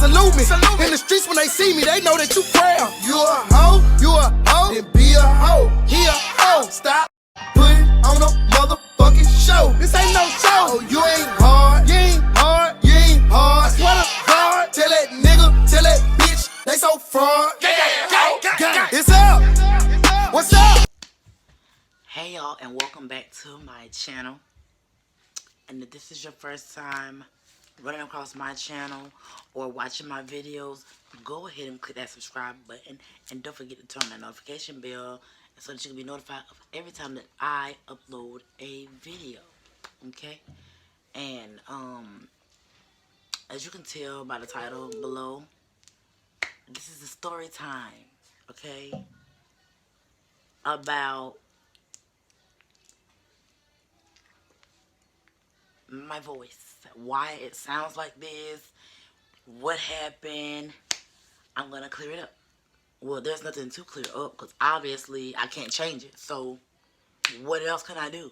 salute me. In the streets when they see me, they know that you frail. You a hoe, then be a hoe. He a hoe. Stop putting on a motherfucking show. This ain't no show. Oh, you ain't hard, you ain't hard, you ain't hard. I swear to God, tell that nigga, tell that bitch, they so fraud. It's up. What's up? Hey y'all, and welcome back to my channel. And if this is your first time running across my channel or watching my videos, go ahead and click that subscribe button, and don't forget to turn that notification bell so that you can be notified of every time that I upload a video. Okay? And as you can tell by the title below, this is a story time, okay? About my voice, why it sounds like this, what happened. I'm gonna clear it up. Well, there's nothing to clear up because obviously I can't change it. So what else can I do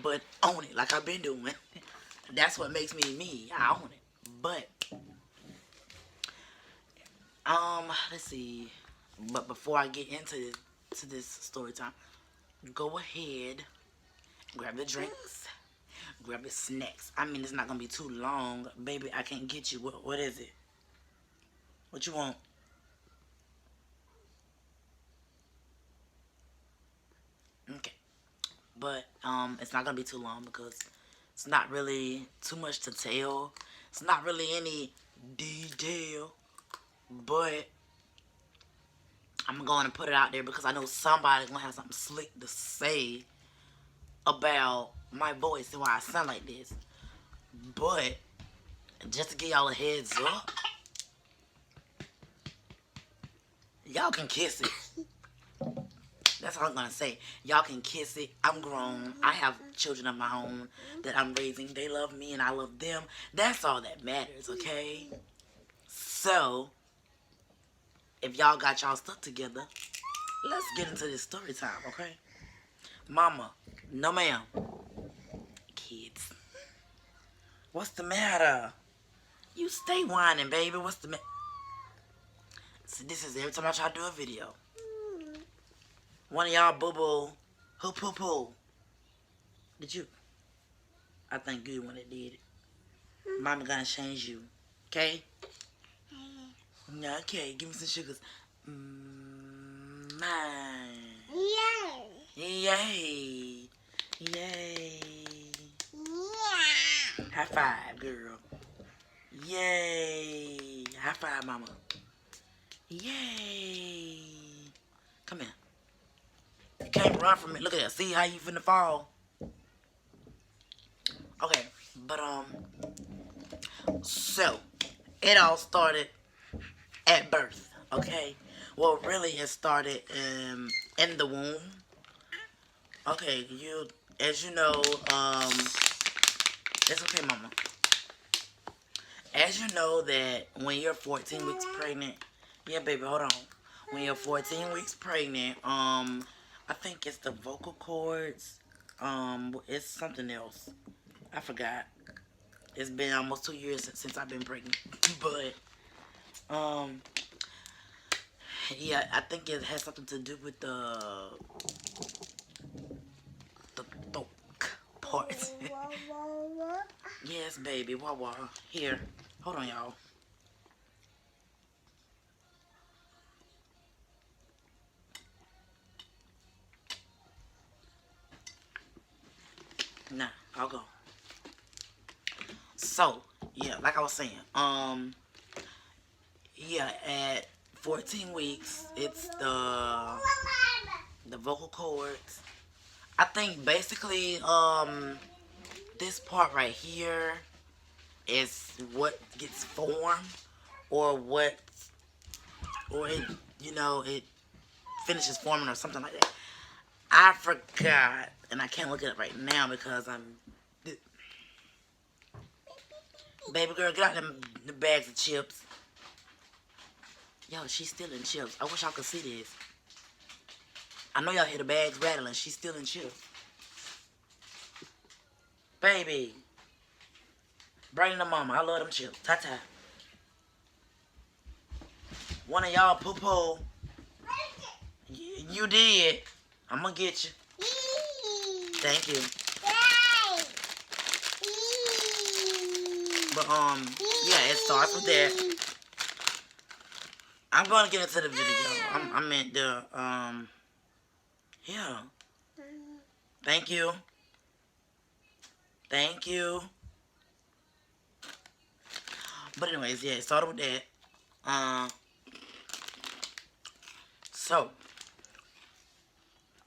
but own it like I've been doing? That's what makes me me. I own it. But let's see. But before I get into this story time, go ahead, grab the drinks, grab the snacks. I mean, it's not gonna be too long, baby. I can't get you. What is it? What you want? Okay, but it's not gonna be too long because it's not really too much to tell. It's not really any detail, but I'm going to put it out there because I know somebody's gonna have something slick to say about my voice and why I sound like this. But just to give y'all a heads up, y'all can kiss it. That's all I'm gonna say. Y'all can kiss it. I'm grown. I have children of my own that I'm raising. They love me and I love them. That's all that matters, okay? So, if y'all got y'all stuff together, let's get into this story time, okay? Mama, no ma'am. Kids, what's the matter? You stay whining, baby. What's the matter? See, this is every time I try to do a video. One of y'all boo-boo, hoo-poo-poo. Did you? I think good when it did it. Mama gonna change you, okay? Okay, give me some sugars. Mine. Yay. Yay. Yeah. High five, girl. Yay. High five, mama. Yay. Come here. You can't run from it. Look at that. See how you finna fall? Okay, but so it all started at birth, okay? Well, really it started in the womb. Okay, as you know, it's okay, mama. As you know that when you're 14 weeks pregnant, yeah, baby, hold on. When you're 14 weeks pregnant, I think it's the vocal cords. It's something else. I forgot. It's been almost 2 years since I've been pregnant. But, yeah, I think it has something to do with the throat part. Yes, baby. Wah. Here. Hold on, y'all. Nah, I'll go. So, yeah, like I was saying, yeah, at 14 weeks, it's the vocal cords. I think basically, this part right here is what gets formed, or it finishes forming or something like that. I forgot, and I can't look it up right now because baby girl, get out them the bags of chips. Yo, she's stealing chips. I wish y'all could see this. I know y'all hear the bags rattling. She's stealing chips. Baby. Bring them mama. I love them chips. Ta-ta. One of y'all poo-poo. You did. I'm gonna get you. Thank you. But, yeah, it starts with that. I'm gonna get into the video. I meant the, yeah. Thank you. Thank you. But anyways, yeah, it started with that. So,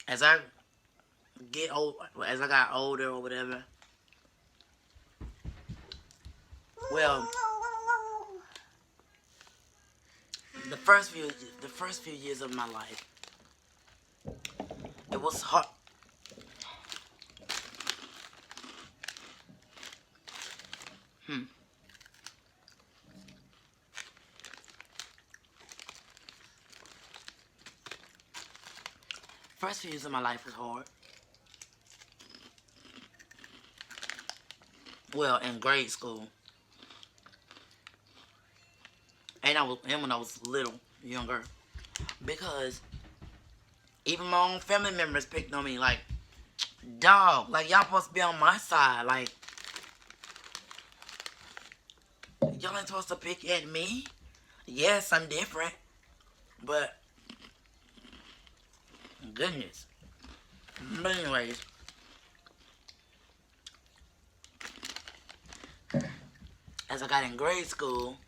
as I got older or whatever, well, the first few years of my life, it was hard. First few years of my life was hard. Well, in grade school, and when I was little, younger, because even my own family members picked on me, like, dog, like, y'all supposed to be on my side, like, y'all ain't supposed to pick at me. Yes, I'm different, but goodness. But anyways, as I got in grade school,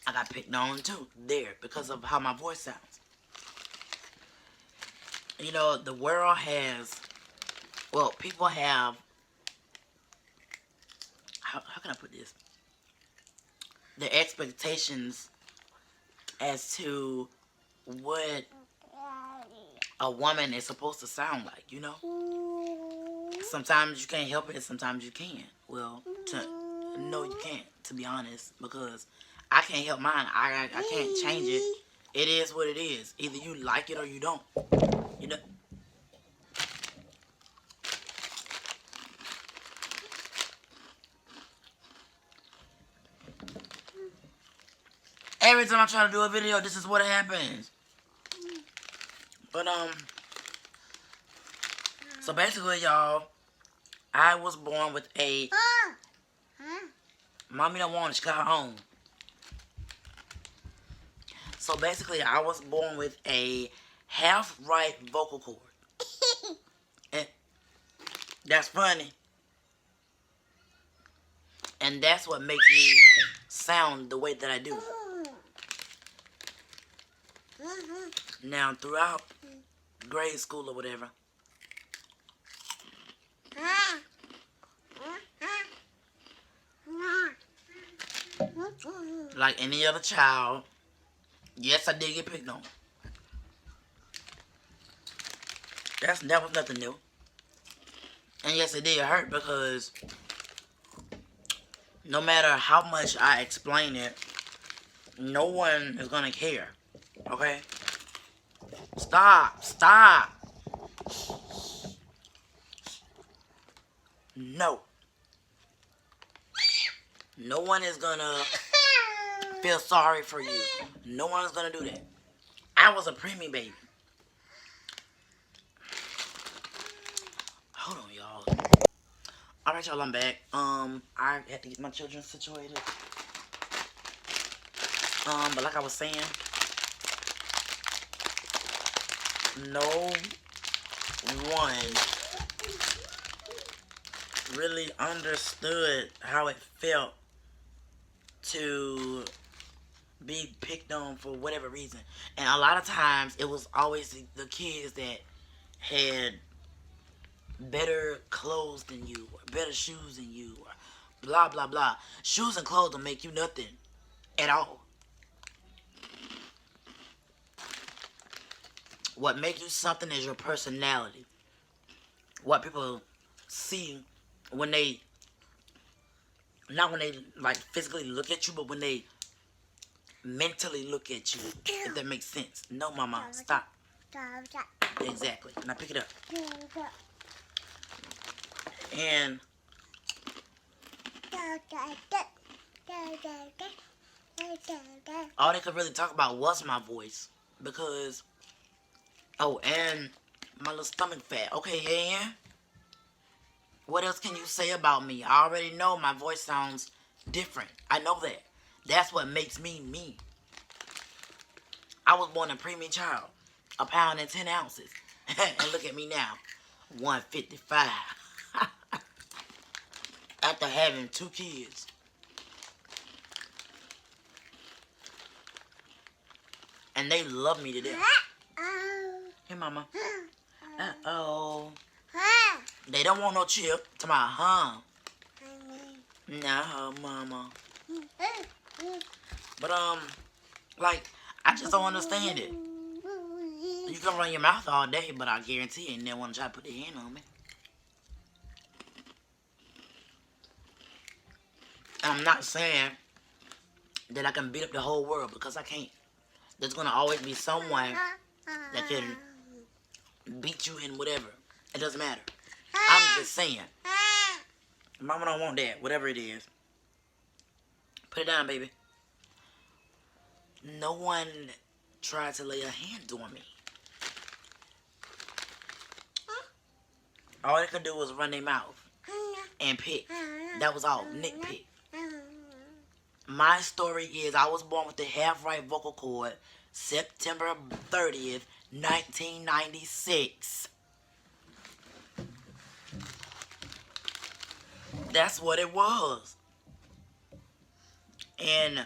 I got picked on too there because of how my voice sounds. You know, the world has, well, people have, how can I put this? The expectations as to what a woman is supposed to sound like, you know? Sometimes you can't help it, sometimes you can. Well, no, you can't, to be honest, because I can't help mine. I can't change it. It is what it is. Either you like it or you don't. You know? Every time I try to do a video, this is what happens. But, so basically, y'all, I was born with a... Mommy don't want it, she got her own. So basically, I was born with a half-right vocal cord. And that's funny. And that's what makes me sound the way that I do. Now, throughout grade school or whatever, like any other child, yes, I did get picked on. That was nothing new. And yes, it did hurt because no matter how much I explain it, no one is gonna care. Okay? Stop. No. No one is gonna feel sorry for you. No one is gonna do that. I was a preemie baby. Hold on, y'all. Alright, y'all, I'm back. I had to get my children situated. But like I was saying, no one really understood how it felt to be picked on for whatever reason. And a lot of times, it was always the kids that had better clothes than you, or better shoes than you, or blah, blah, blah. Shoes and clothes don't make you nothing at all. What makes you something is your personality. What people see when they, not when they like physically look at you, but when they mentally look at you, if that makes sense. No, mama, stop. Exactly. Now pick it up. And all they could really talk about was my voice. Because, oh, and my little stomach fat. Okay, and what else can you say about me? I already know my voice sounds different. I know that. That's what makes me me. I was born a preemie child, 1 pound and 10 ounces. And look at me now, 155. After having 2 kids. And they love me to death. Hey, mama. Uh-oh. They don't want no chip. To my No, mama. But, like, I just don't understand it. You can run your mouth all day, but I guarantee you never want to try to put their hand on me. And I'm not saying that I can beat up the whole world, because I can't. There's going to always be someone that can beat you in whatever. It doesn't matter. I'm just saying. Mama don't want that, whatever it is. Put it down, baby. No one tried to lay a hand on me. All they could do was run their mouth and pick. That was all. Nitpick. My story is I was born with the half-right vocal cord September 30th, 1996. That's what it was. And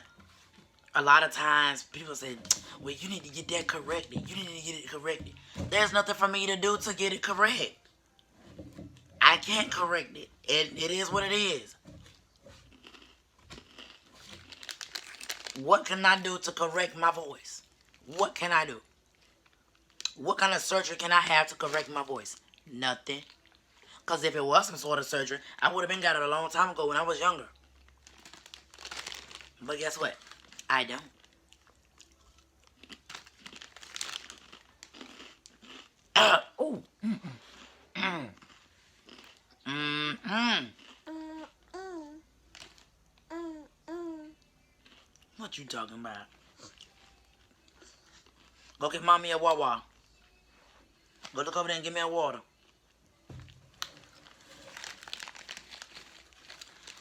a lot of times people say, well, you need to get that corrected. You need to get it corrected. There's nothing for me to do to get it correct. I can't correct it. It is what it is. What can I do to correct my voice? What can I do? What kind of surgery can I have to correct my voice? Nothing. Because if it was some sort of surgery, I would have been got it a long time ago when I was younger. But guess what? I don't. Oh. What you talking about? Go get mommy a Wawa. Go look over there and give me a water.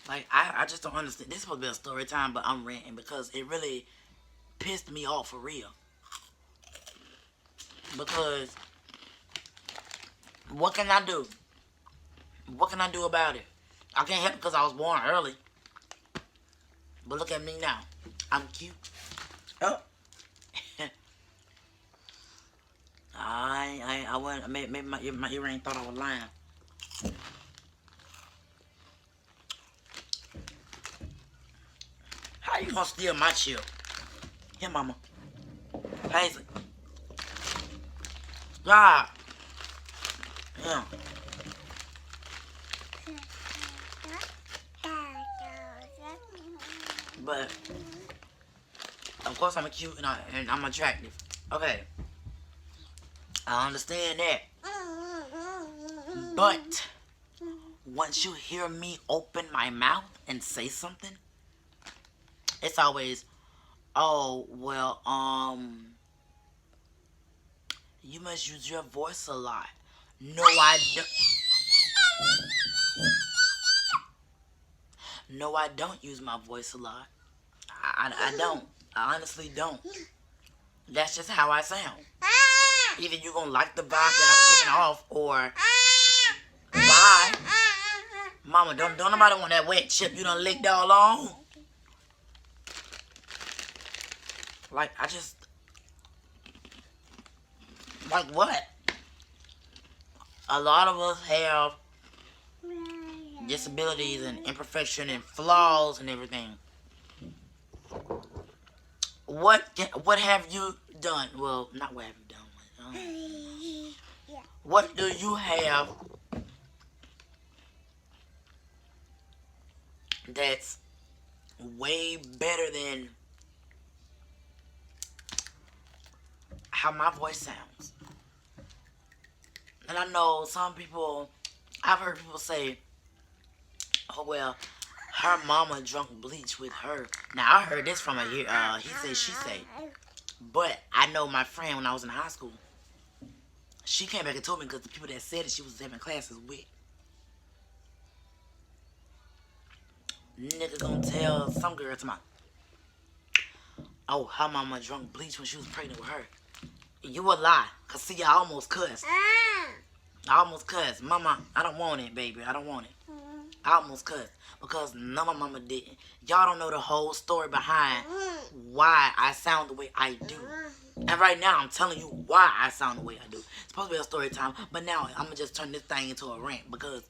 Like, I just don't understand. This is supposed to be a story time, but I'm ranting because it really pissed me off for real. Because what can I do? What can I do about it? I can't help it because I was born early. But look at me now. I'm cute. Oh. I went. Maybe my ear ain't thought I was lying. How you gonna steal my chip? Here, mama. Paisley. God. Yeah. But of course I'm cute and I'm attractive. Okay. I understand that. But once you hear me open my mouth and say something, it's always, oh, well, you must use your voice a lot. No, I don't. No, I don't use my voice a lot. I don't. I honestly don't. That's just how I sound. Either you're going to like the vibe that I'm giving off or bye. Mama, don't nobody want that wet chip you done licked all on. Like, I just... Like what? A lot of us have disabilities and imperfection and flaws and everything. What have you done? Well, not what have you done. What do you have that's way better than how my voice sounds? And I know some people, I've heard people say, oh, well, Her mama drunk bleach with her. Now I heard this from a year. He say, she say. But I know my friend when I was in high school. She came back and told me because the people that said it she was having classes with. Nigga gonna tell some girl to my, oh, her mama drunk bleach when she was pregnant with her. You a lie. Cause see, I almost cussed. I almost cussed. Mama, I don't want it, baby. I don't want it. I almost cussed. Because no, my mama didn't. Y'all don't know the whole story behind why I sound the way I do. And right now, I'm telling you why I sound the way I do. It's supposed to be a story time, but now I'm going to just turn this thing into a rant because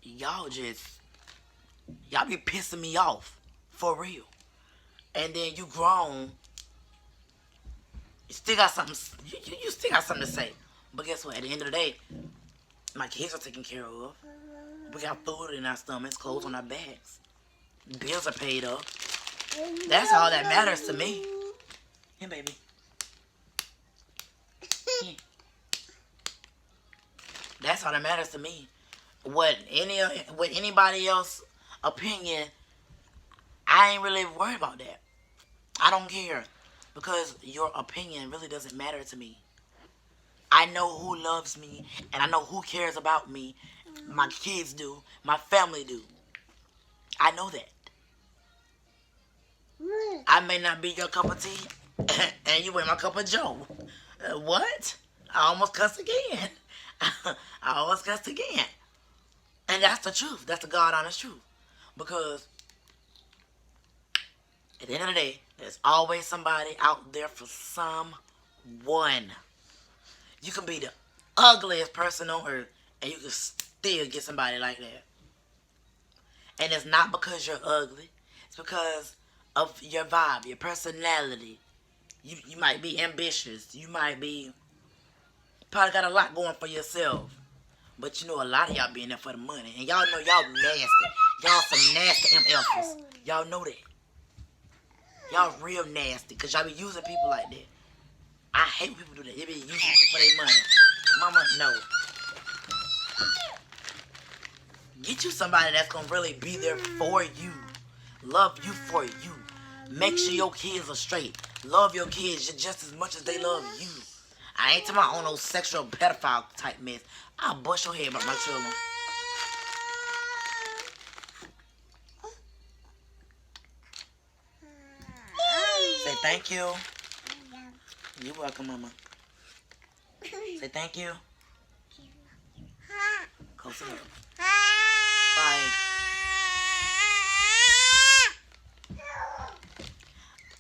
y'all be pissing me off. For real. And then you grown. You still got something, you still got something to say. But guess what? At the end of the day, my kids are taken care of. We got food in our stomachs, clothes on our backs. Bills are paid up. That's all that matters to me. Here, baby. Here. That's all that matters to me. What anybody else opinion, I ain't really worried about that. I don't care. Because your opinion really doesn't matter to me. I know who loves me, and I know who cares about me. My kids do. My family do. I know that. I may not be your cup of tea, and you ain't my cup of joe. What? I almost cussed again. I almost cussed again. And that's the truth. That's the God honest truth. Because at the end of the day, there's always somebody out there for someone. You can be the ugliest person on earth, and you can still get somebody like that. And it's not because you're ugly. It's because of your vibe, your personality. You might be ambitious. You might be, probably got a lot going for yourself. But you know a lot of y'all be in there for the money. And y'all know y'all nasty. Y'all some nasty MFers. Y'all know that. Y'all real nasty. Because y'all be using people like that. I hate when people do that. They be using people for their money. Mama, no. Get you somebody that's going to really be there for you. Love you for you. Make sure your kids are straight. Love your kids just as much as they love you. I ain't talking about on no sexual pedophile type mess. I'll bust your head about my children. Say thank you. You're welcome, Mama. Say thank you. Go sit up. Like,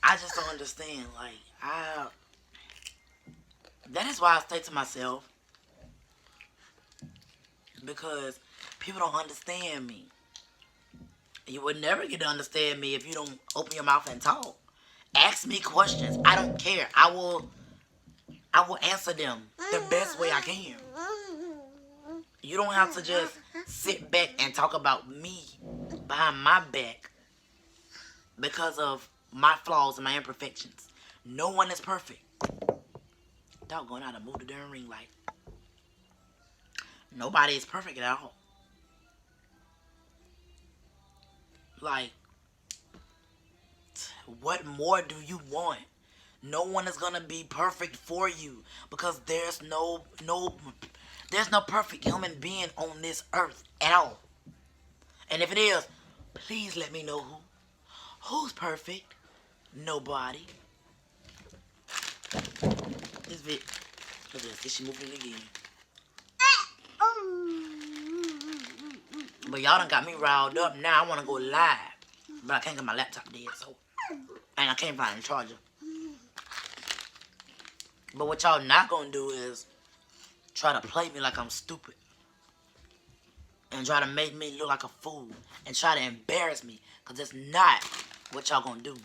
I just don't understand. Like, that is why I stay to myself. Because people don't understand me. You would never get to understand me if you don't open your mouth and talk. Ask me questions. I don't care. I will answer them the best way I can. You don't have to just sit back and talk about me behind my back because of my flaws and my imperfections. No one is perfect. Doggone, I done moved the darn ring light. Nobody is perfect at all. Like, what more do you want? No one is gonna be perfect for you because there's no perfect human being on this earth at all. And if it is, please let me know who. Who's perfect? Nobody. This bit. Look at this. Is she moving again? But y'all done got me riled up. Now I want to go live. But I can't get my laptop dead, so. And I can't find a charger. But what y'all not going to do is try to play me like I'm stupid. And try to make me look like a fool. And try to embarrass me. Because that's not what y'all going to do.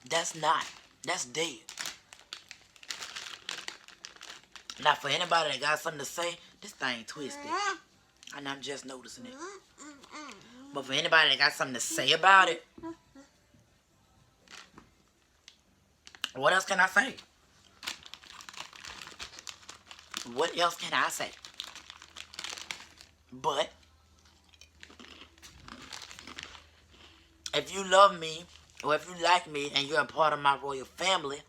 That's not. That's dead. Now, for anybody that got something to say, this thing twisted. And I'm just noticing it. But for anybody that got something to say about it, what else can I say? What else can I say? But if you love me, or if you like me, and you're a part of my royal family,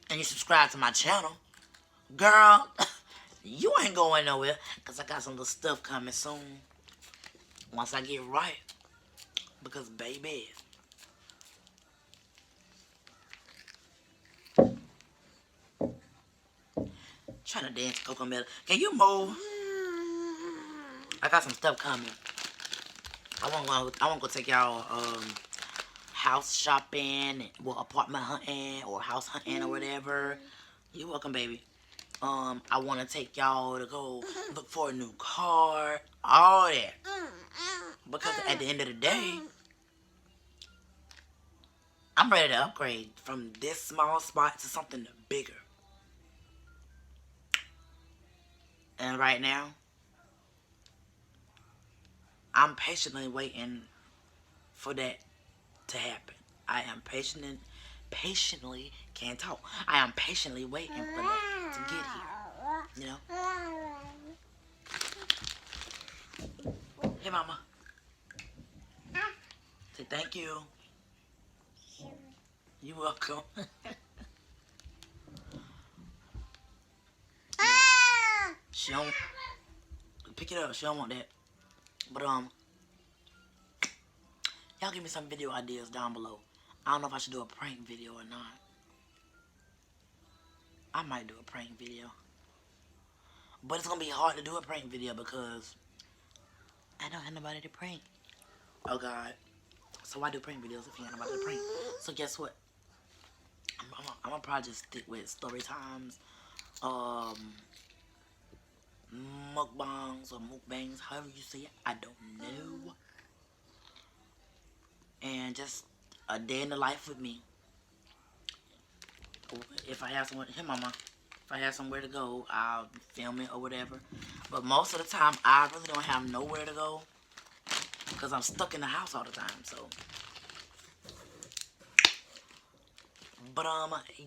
and you subscribe to my channel, girl, you ain't going nowhere, because I got some little stuff coming soon. Once I get right. Because, baby, trying to dance Coco. Can you move? I got some stuff coming. I want to go take y'all house shopping, well, apartment hunting or house hunting or whatever. You're welcome, baby. I want to take y'all to go look for a new car, all that. Because at the end of the day, I'm ready to upgrade from this small spot to something bigger. And right now, I'm patiently waiting for that to happen. I am patiently, can't talk. I am patiently waiting for that to get here. You know? Hey, mama. Say thank you. You're welcome. She don't pick it up. She don't want that. But y'all give me some video ideas down below. I don't know if I should do a prank video or not. I might do a prank video. But it's gonna be hard to do a prank video because I don't have nobody to prank. Oh God. So why do prank videos if you ain't nobody to prank? So guess what? I'm gonna probably just stick with story times, mukbangs or mukbangs, however you say it. I don't know. And just a day in the life with me. If I have somewhere, hey mama, if I have somewhere to go, I'll film it or whatever. But most of the time, I really don't have nowhere to go because I'm stuck in the house all the time. So, but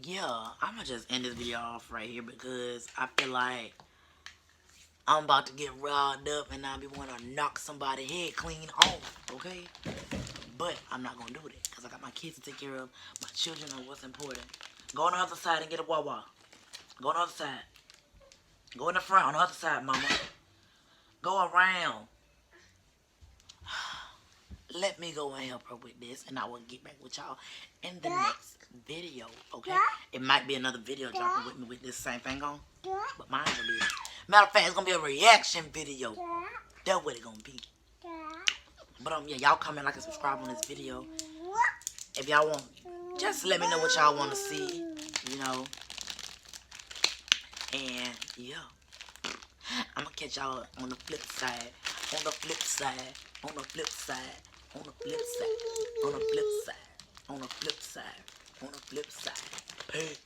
yeah, I'm gonna just end this video off right here because I feel like I'm about to get riled up and I be wanting to knock somebody's head clean off. Okay, but I'm not gonna do that because I got my kids to take care of. My children are what's important. Go on the other side and get a Wawa. Go on the other side. Go in the front on the other side, mama. Go around. Let me go and help her with this, and I will get back with y'all in the next video, okay? It might be another video dropping with me with this same thing on, but mine will be. Matter of fact, it's gonna be a reaction video. That's what it's gonna be. But yeah, y'all comment, like, and subscribe on this video. If y'all want, just let me know what y'all want to see, you know. And yeah, I'm gonna catch y'all on the flip side. On the flip side. On the flip side. On the flip side. On the flip side. On the flip side. On the flip side. Peace.